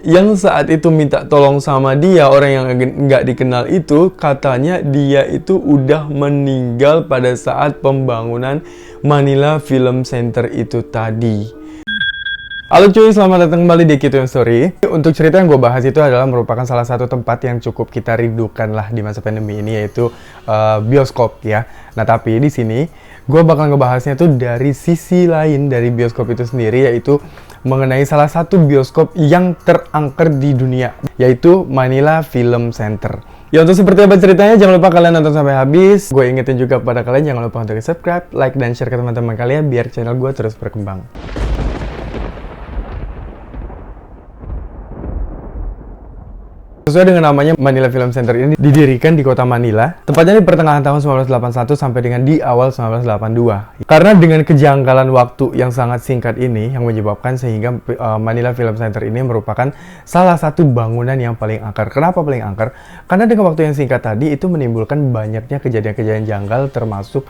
Yang saat itu minta tolong sama dia, orang yang nggak dikenal itu, katanya dia itu udah meninggal pada saat pembangunan Manila Film Center itu tadi. Halo cuy, selamat datang kembali di Kituen Story. Untuk cerita yang gue bahas itu adalah merupakan salah satu tempat yang cukup kita rindukan lah di masa pandemi ini, yaitu bioskop ya. Nah tapi di sini gue bakal ngebahasnya tuh dari sisi lain dari bioskop itu sendiri, yaitu mengenai salah satu bioskop yang terangker di dunia, yaitu Manila Film Center. Ya untuk seperti apa ceritanya, jangan lupa kalian nonton sampai habis. Gue ingetin juga pada kalian jangan lupa untuk subscribe, like, dan share ke teman-teman kalian biar channel gue terus berkembang. Sesuai dengan namanya, Manila Film Center ini didirikan di kota Manila, tepatnya di pertengahan tahun 1981 sampai dengan di awal 1982. Karena dengan kejanggalan waktu yang sangat singkat ini yang menyebabkan sehingga Manila Film Center ini merupakan salah satu bangunan yang paling angker. Kenapa paling angker? Karena dengan waktu yang singkat tadi itu menimbulkan banyaknya kejadian-kejadian janggal, termasuk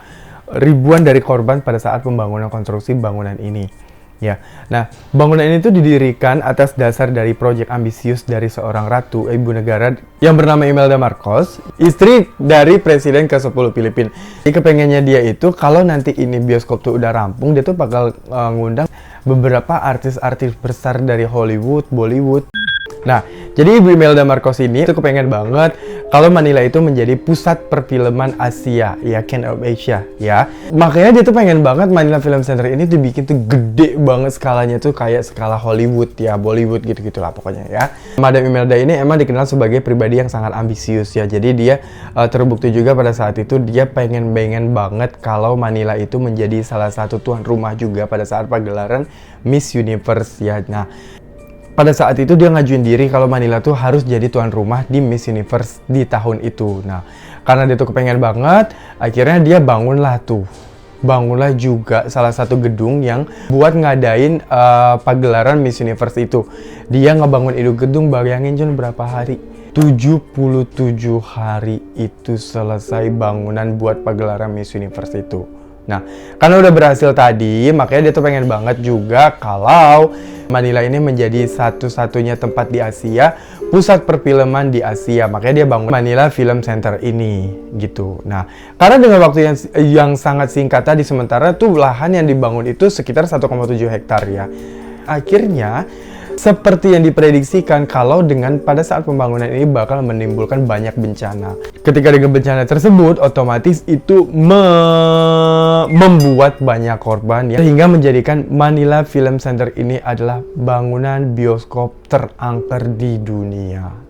ribuan dari korban pada saat pembangunan konstruksi bangunan ini. Ya, nah bangunan ini tuh didirikan atas dasar dari proyek ambisius dari seorang ratu ibu negara yang bernama Imelda Marcos, istri dari presiden ke-10 Filipina. Jadi kepengennya dia itu kalau nanti ini bioskop tuh udah rampung, dia tuh bakal ngundang beberapa artis-artis besar dari Hollywood, Bollywood. Nah, jadi Ibu Imelda Marcos ini tuh kepengen banget kalau Manila itu menjadi pusat perfilman Asia, ya, King of Asia, ya. Makanya dia tuh pengen banget Manila Film Center ini dibikin tuh gede banget skalanya tuh kayak skala Hollywood, ya, Bollywood gitu-gitulah pokoknya, ya. Madam Imelda ini emang dikenal sebagai pribadi yang sangat ambisius, ya. Jadi dia terbukti juga pada saat itu dia pengen banget kalau Manila itu menjadi salah satu tuan rumah juga pada saat pagelaran Miss Universe, ya. Nah, pada saat itu dia ngajuin diri kalau Manila tuh harus jadi tuan rumah di Miss Universe di tahun itu. Nah, karena dia tuh kepengen banget, akhirnya dia bangunlah juga salah satu gedung yang buat ngadain pagelaran Miss Universe itu. Dia ngebangun itu gedung, bayangin Jun berapa hari? 77 hari itu selesai bangunan buat pagelaran Miss Universe itu. Nah, karena udah berhasil tadi, makanya dia tuh pengen banget juga kalau Manila ini menjadi satu-satunya tempat di Asia, pusat perfilman di Asia. Makanya dia bangun Manila Film Center ini, gitu. Nah, karena dengan waktu yang sangat singkat tadi, sementara tuh lahan yang dibangun itu sekitar 1,7 hektar ya. Akhirnya, seperti yang diprediksikan kalau dengan pada saat pembangunan ini bakal menimbulkan banyak bencana. Ketika dengan bencana tersebut, otomatis itu membuat banyak korban ya, sehingga menjadikan Manila Film Center ini adalah bangunan bioskop terangker di dunia.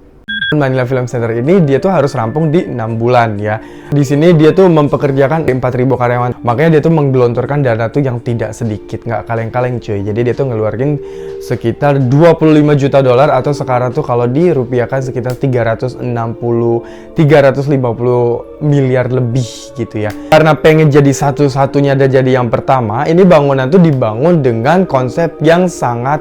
Manila Film Center ini dia tuh harus rampung di 6 bulan ya. Di sini dia tuh mempekerjakan 4.000 karyawan. Makanya dia tuh menggelontorkan dana tuh yang tidak sedikit, nggak kaleng-kaleng cuy. Jadi dia tuh ngeluarin sekitar 25 juta dolar atau sekarang tuh kalau dirupiahkan sekitar 350 miliar lebih gitu ya. Karena pengen jadi satu-satunya dan jadi yang pertama, ini bangunan tuh dibangun dengan konsep yang sangat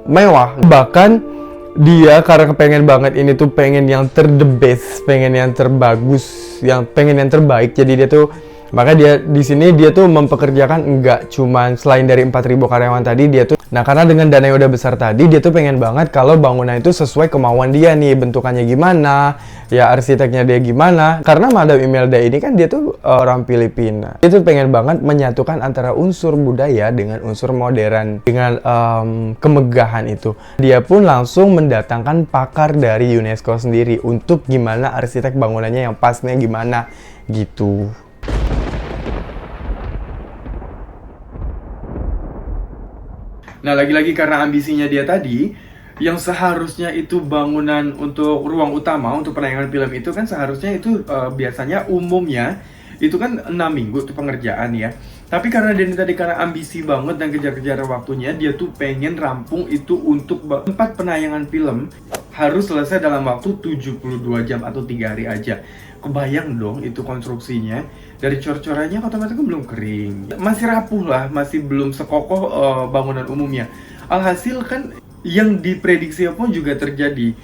mewah. Bahkan dia karena kepengen banget ini tuh pengen yang the best, pengen yang terbagus, pengen yang terbaik. Jadi dia tuh maka dia di sini dia tuh mempekerjakan enggak cuman selain dari 4.000 karyawan tadi dia tuh. Nah, karena dengan dana yang udah besar tadi dia tuh pengen banget kalau bangunan itu sesuai kemauan dia nih, bentukannya gimana, ya arsiteknya dia gimana. Karena Madam Imelda ini kan dia tuh orang Filipina. Dia tuh pengen banget menyatukan antara unsur budaya dengan unsur modern dengan kemegahan itu. Dia pun langsung mendatangkan pakar dari UNESCO sendiri untuk gimana arsitek bangunannya yang pasnya gimana gitu. Nah, lagi-lagi karena ambisinya dia tadi, yang seharusnya itu bangunan untuk ruang utama, untuk penayangan film itu kan seharusnya itu biasanya umumnya itu kan 6 minggu tuh pengerjaan ya. Tapi karena dia tadi karena ambisi banget dan kejar-kejar waktunya, dia tuh pengen rampung itu untuk tempat penayangan film harus selesai dalam waktu 72 jam atau 3 hari aja. Kebayang dong itu konstruksinya, dari cor-corannya otomatis belum kering, masih rapuh lah, masih belum sekokoh bangunan umumnya. Alhasil kan yang diprediksi pun juga terjadi.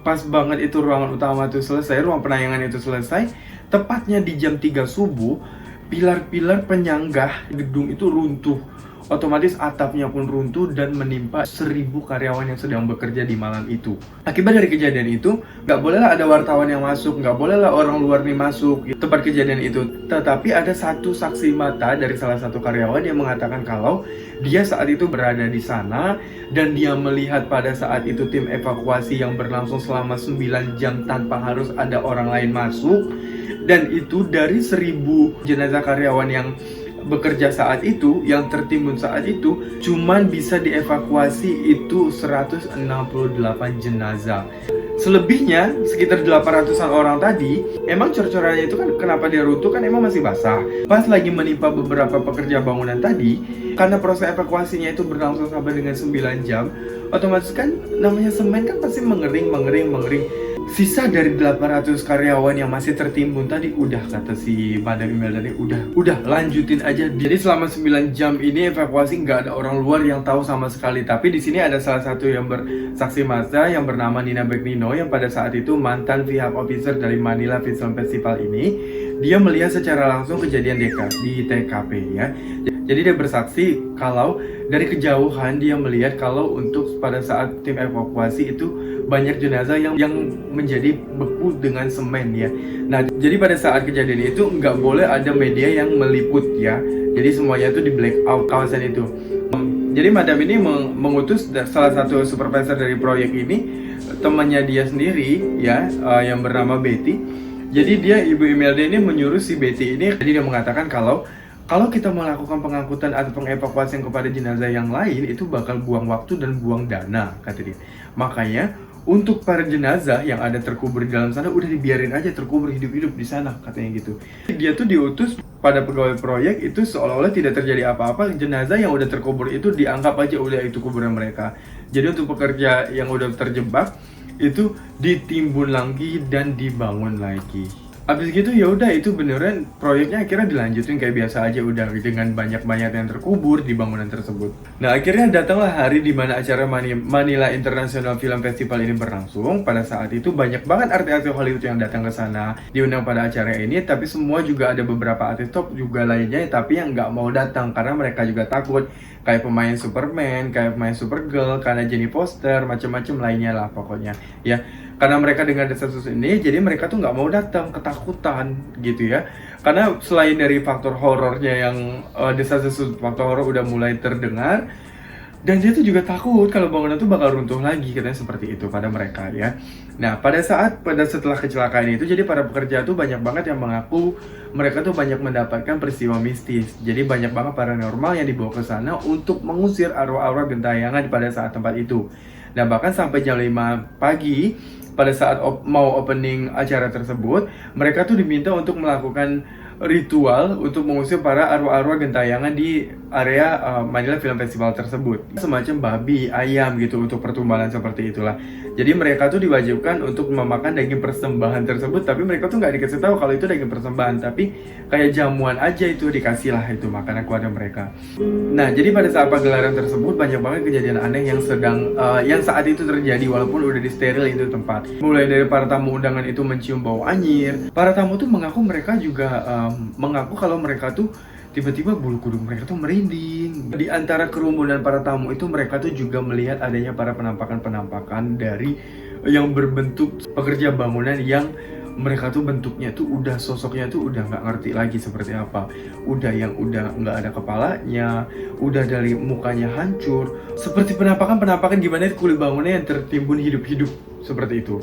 Pas banget itu ruangan utama itu selesai, ruang penayangan itu selesai, tepatnya di jam 3 subuh, pilar-pilar penyanggah gedung itu runtuh. otomatis atapnya pun runtuh dan menimpa 1.000 karyawan yang sedang bekerja di malam itu. Akibat dari kejadian itu, nggak bolehlah ada wartawan yang masuk, nggak bolehlah orang luar nih masuk di tempat kejadian itu. Tetapi ada satu saksi mata dari salah satu karyawan yang mengatakan kalau dia saat itu berada di sana dan dia melihat pada saat itu tim evakuasi yang berlangsung selama 9 jam tanpa harus ada orang lain masuk. Dan itu dari 1.000 jenazah karyawan yang bekerja saat itu, yang tertimbun saat itu, cuman bisa dievakuasi itu 168 jenazah. Selebihnya, sekitar 800-an orang tadi, emang cor-corannya itu kan kenapa dia runtuh kan emang masih basah. Pas lagi menimpa beberapa pekerja bangunan tadi, karena proses evakuasinya itu berlangsung sampai dengan 9 jam, otomatis kan namanya semen kan pasti mengering. Sisa dari 800 karyawan yang masih tertimbun tadi, udah kata si Madam Imelda tadi, udah lanjutin aja. Jadi selama 9 jam ini evakuasi nggak ada orang luar yang tahu sama sekali. Tapi di sini ada salah satu yang bersaksi mata yang bernama Nina Begnino yang pada saat itu mantan pihak officer dari Manila Film Festival ini. Dia melihat secara langsung kejadian di TKP ya. Jadi dia bersaksi kalau dari kejauhan dia melihat kalau untuk pada saat tim evakuasi itu banyak jenazah yang menjadi beku dengan semen ya. Nah, jadi pada saat kejadian itu nggak boleh ada media yang meliput ya. Jadi semuanya itu di black out kawasan itu. Jadi Madam ini mengutus salah satu supervisor dari proyek ini, temannya dia sendiri ya, yang bernama Betty. Jadi dia, Ibu Imelda ini menyuruh si Betty ini, jadi dia mengatakan kalau kita melakukan pengangkutan atau pengevakuasian kepada jenazah yang lain itu bakal buang waktu dan buang dana, kata dia. Makanya untuk para jenazah yang ada terkubur di dalam sana udah dibiarin aja terkubur hidup-hidup di sana, katanya gitu. Dia tuh diutus pada pegawai proyek itu seolah-olah tidak terjadi apa-apa, jenazah yang udah terkubur itu dianggap aja udah itu kuburan mereka. Jadi untuk pekerja yang udah terjebak itu ditimbun lagi dan dibangun lagi. Abis gitu ya udah, itu beneran proyeknya akhirnya dilanjutin kayak biasa aja udah dengan banyak yang terkubur di bangunan tersebut. Nah akhirnya datanglah hari di mana acara Manila International Film Festival ini berlangsung. Pada saat itu banyak banget artis-artis Hollywood yang datang ke sana diundang pada acara ini, tapi semua juga ada beberapa artis top juga lainnya tapi yang nggak mau datang karena mereka juga takut, kayak pemain Superman, kayak pemain Supergirl, karena Jenny Foster, macam-macam lainnya lah pokoknya ya. Karena mereka dengar desas-desus ini, jadi mereka tuh nggak mau datang, ketakutan gitu ya. Karena selain dari faktor horornya yang desas-desus, faktor horor udah mulai terdengar, dan dia tuh juga takut kalau bangunan tuh bakal runtuh lagi, katanya seperti itu pada mereka ya. Nah pada setelah kecelakaan itu, jadi para pekerja tuh banyak banget yang mengaku mereka tuh banyak mendapatkan peristiwa mistis. Jadi banyak banget paranormal yang dibawa ke sana untuk mengusir arwah-arwah gentayangan pada saat tempat itu. Nah bahkan sampai jam 5 pagi pada saat mau opening acara tersebut, mereka tuh diminta untuk melakukan ritual untuk mengusir para arwah-arwah gentayangan di area Manila Film Festival tersebut. Semacam babi, ayam gitu untuk pertumbahan seperti itulah. Jadi mereka tuh diwajibkan untuk memakan daging persembahan tersebut, tapi mereka tuh nggak dikasih tahu kalau itu daging persembahan, tapi kayak jamuan aja itu dikasih lah itu makanan keluarga mereka. Nah jadi pada saat pagelaran tersebut banyak banget kejadian aneh yang saat itu terjadi walaupun udah disteril itu tempat. Mulai dari para tamu undangan itu mencium bau anyir. Para tamu tuh mengaku mereka juga mengaku kalau mereka tuh tiba-tiba bulu kuduk mereka tuh merinding. Di antara kerumunan para tamu itu mereka tuh juga melihat adanya para penampakan dari yang berbentuk pekerja bangunan yang mereka tuh bentuknya tuh udah sosoknya tuh udah nggak ngerti lagi seperti apa. Udah nggak ada kepalanya, udah dari mukanya hancur. Seperti penampakan gimana kulit bangunnya yang tertimbun hidup-hidup seperti itu.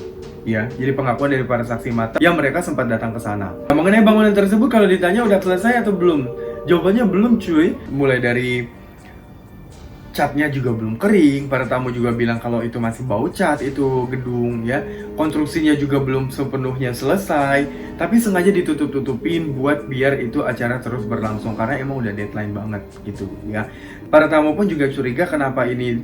Ya, jadi pengakuan dari para saksi mata yang mereka sempat datang ke sana. Nah, mengenai bangunan tersebut kalau ditanya udah selesai atau belum? Jawabannya belum cuy. Mulai dari catnya juga belum kering, para tamu juga bilang kalau itu masih bau cat itu gedung ya. Konstruksinya juga belum sepenuhnya selesai, tapi sengaja ditutup-tutupin buat biar itu acara terus berlangsung karena emang udah deadline banget gitu ya. Para tamu pun juga curiga kenapa ini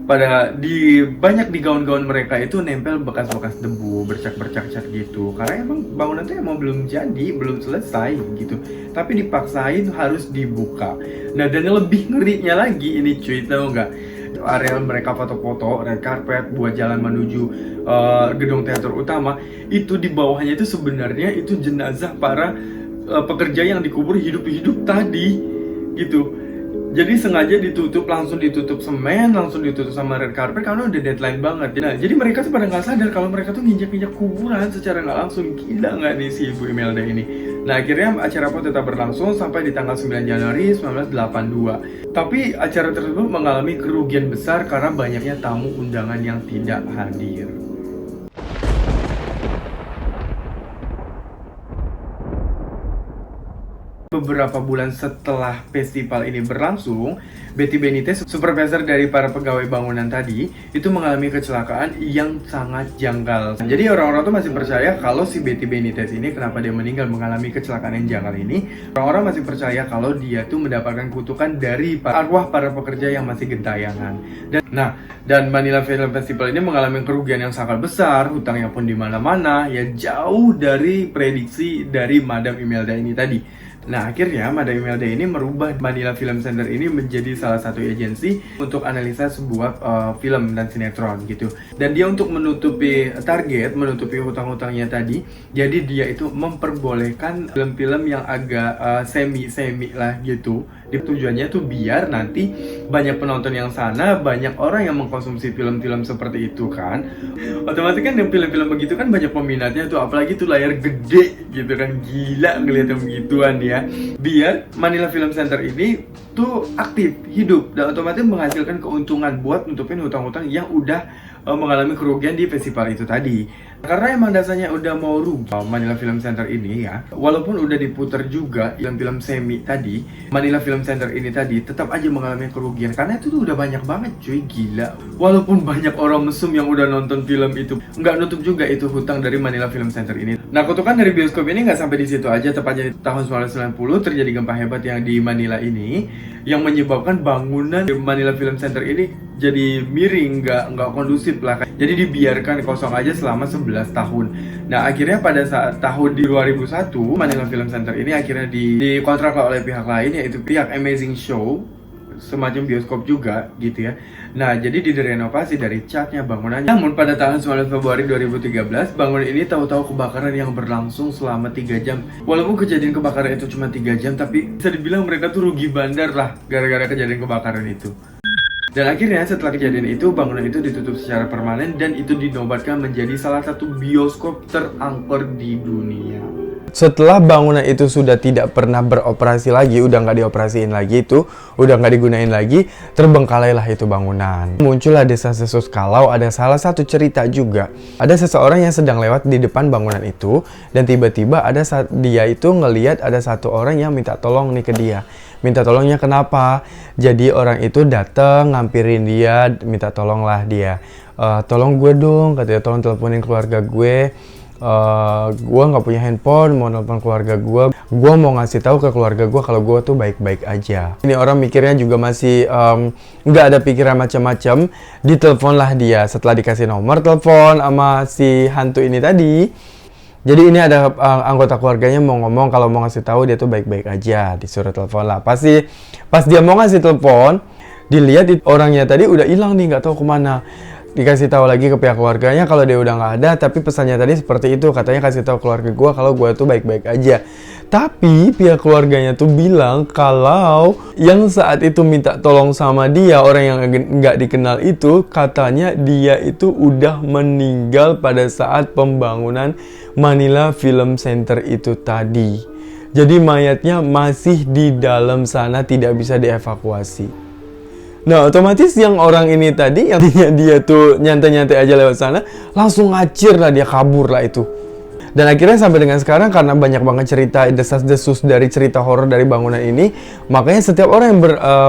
banyak di gaun-gaun mereka itu nempel bekas-bekas debu, bercak-bercak cat gitu. Karena emang bangunan itu emang belum jadi, belum selesai gitu. Tapi dipaksain harus dibuka. Nah dan yang lebih ngerinya lagi ini cuy, tau nggak? Area mereka foto-foto, red carpet buat jalan menuju gedung teater utama, itu di bawahnya itu sebenarnya itu jenazah para pekerja yang dikubur hidup-hidup tadi gitu. Jadi sengaja ditutup, langsung ditutup semen, langsung ditutup sama red carpet karena udah deadline banget. Nah, jadi mereka tuh pada nggak sadar kalau mereka tuh nginjak-nginjak kuburan secara nggak langsung. Gila nggak nih si Ibu Imelda ini? Nah, akhirnya acara pun tetap berlangsung sampai di tanggal 9 Januari 1982. Tapi acara tersebut mengalami kerugian besar karena banyaknya tamu undangan yang tidak hadir. Beberapa bulan setelah festival ini berlangsung, Betty Benitez, supervisor dari para pegawai bangunan tadi, itu mengalami kecelakaan yang sangat janggal. Jadi orang-orang tuh masih percaya kalau si Betty Benitez ini, kenapa dia meninggal mengalami kecelakaan yang janggal ini, orang-orang masih percaya kalau dia tuh mendapatkan kutukan dari arwah para pekerja yang masih gentayangan. Dan Manila Film Festival ini mengalami kerugian yang sangat besar, hutangnya pun di mana-mana, ya jauh dari prediksi dari Madam Imelda ini tadi. Nah, akhirnya Madam Imelda ini merubah Manila Film Center ini menjadi salah satu agensi untuk analisa sebuah film dan sinetron gitu. Dan dia untuk menutupi target, menutupi hutang-hutangnya tadi, jadi dia itu memperbolehkan film-film yang agak semi-semi lah gitu. Tujuannya tuh biar nanti banyak penonton yang sana, banyak orang yang mengkonsumsi film-film seperti itu kan. Otomatis kan film-film begitu kan banyak peminatnya tuh, apalagi tuh layar gede gitu kan, gila ngeliatin begituan ya. Biar Manila Film Center ini tuh aktif, hidup, dan otomatis menghasilkan keuntungan buat nutupin hutang-hutang yang udah mengalami kerugian di festival itu tadi. Karena emang dasarnya udah mau rugi Manila Film Center ini ya, walaupun udah diputar juga film-film semi tadi, Manila Film Center ini tadi tetap aja mengalami kerugian karena itu tuh udah banyak banget cuy, gila. Walaupun banyak orang mesum yang udah nonton film itu, nggak nutup juga itu hutang dari Manila Film Center ini. Nah, kutukan dari bioskop ini nggak sampai di situ aja. Tepatnya di tahun 1990 terjadi gempa hebat yang di Manila ini, yang menyebabkan bangunan di Manila Film Center ini jadi miring, nggak kondusif lah. Jadi dibiarkan kosong aja selama 11 tahun. Nah, akhirnya pada saat tahun di 2001, Manila Film Center ini akhirnya dikontrak oleh pihak lain, yaitu pihak Amazing Show, semacam bioskop juga gitu ya. Nah, jadi direnovasi dari catnya, bangunannya. Namun pada tahun 9 Februari 2013, bangunan ini tahu-tahu kebakaran yang berlangsung selama 3 jam. Walaupun kejadian kebakaran itu cuma 3 jam, tapi bisa dibilang mereka tuh rugi bandar lah gara-gara kejadian kebakaran itu. Dan akhirnya setelah kejadian itu, bangunan itu ditutup secara permanen dan itu dinobatkan menjadi salah satu bioskop terangker di dunia. Setelah bangunan itu sudah tidak pernah beroperasi lagi, udah nggak dioperasiin lagi itu, udah nggak digunain lagi, terbengkalailah itu bangunan. Muncullah desas-desus kalau ada salah satu cerita juga. Ada seseorang yang sedang lewat di depan bangunan itu, dan tiba-tiba ada saat dia itu ngelihat ada satu orang yang minta tolong nih ke dia. Minta tolongnya kenapa? Jadi orang itu datang ngampirin dia, minta tolonglah dia. Tolong gue dong, katanya, tolong teleponin keluarga gue. Gue nggak punya handphone, mau nelpon keluarga gue mau ngasih tahu ke keluarga gue kalau gue tuh baik-baik aja. Ini orang mikirnya juga masih nggak ada pikiran macam-macam. Diteleponlah dia setelah dikasih nomor telepon sama si hantu ini tadi. Jadi ini ada anggota keluarganya mau ngomong kalau mau ngasih tahu dia tuh baik-baik aja, disuruh telepon lah. Pas dia mau ngasih telepon, dilihat orangnya tadi udah hilang nih, nggak tahu kemana. Dikasih tahu lagi ke pihak keluarganya kalau dia udah nggak ada, tapi pesannya tadi seperti itu, katanya kasih tahu keluarga gue kalau gue tuh baik-baik aja. Tapi pihak keluarganya tuh bilang kalau yang saat itu minta tolong sama dia, orang yang nggak dikenal itu, katanya dia itu udah meninggal pada saat pembangunan Manila Film Center itu tadi. Jadi mayatnya masih di dalam sana, tidak bisa dievakuasi. Nah, otomatis yang orang ini tadi, yang dia tuh nyantai-nyantai aja lewat sana, langsung ngacir lah, dia kabur lah itu. Dan akhirnya sampai dengan sekarang, karena banyak banget cerita desas-desus dari cerita horor dari bangunan ini, makanya setiap orang yang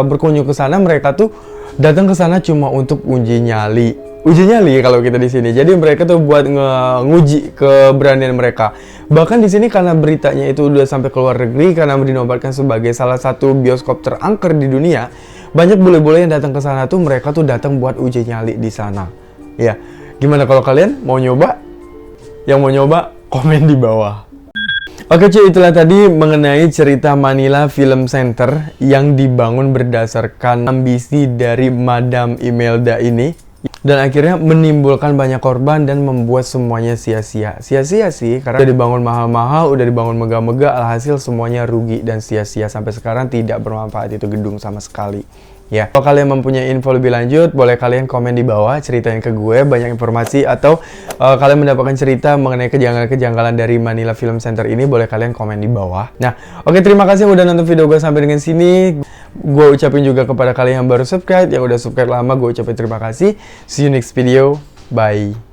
berkunjung ke sana, mereka tuh datang ke sana cuma untuk uji nyali. Uji nyali kalau kita di sini. Jadi mereka tuh buat nguji keberanian mereka. Bahkan di sini karena beritanya itu udah sampai ke luar negeri, karena dinobatkan sebagai salah satu bioskop terangker di dunia, banyak bule-bule yang datang ke sana tuh, mereka tuh datang buat uji nyali di sana. Ya, gimana kalau kalian mau nyoba? Yang mau nyoba, komen di bawah. Oke cuy, itulah tadi mengenai cerita Manila Film Center yang dibangun berdasarkan ambisi dari Madam Imelda ini. dan akhirnya menimbulkan banyak korban dan membuat semuanya sia-sia. Sia-sia sih, karena udah dibangun mahal-mahal, udah dibangun megah-megah, alhasil semuanya rugi dan sia-sia. Sampai sekarang tidak bermanfaat itu gedung sama sekali. Ya, kalau kalian mempunyai info lebih lanjut, boleh kalian komen di bawah, ceritain ke gue banyak informasi, atau kalian mendapatkan cerita mengenai kejanggalan-kejanggalan dari Manila Film Center ini, boleh kalian komen di bawah. Nah, oke, terima kasih udah nonton video gue sampai dengan sini. Gue ucapin juga kepada kalian yang baru subscribe, yang udah subscribe lama, gue ucapin terima kasih. See you next video, bye.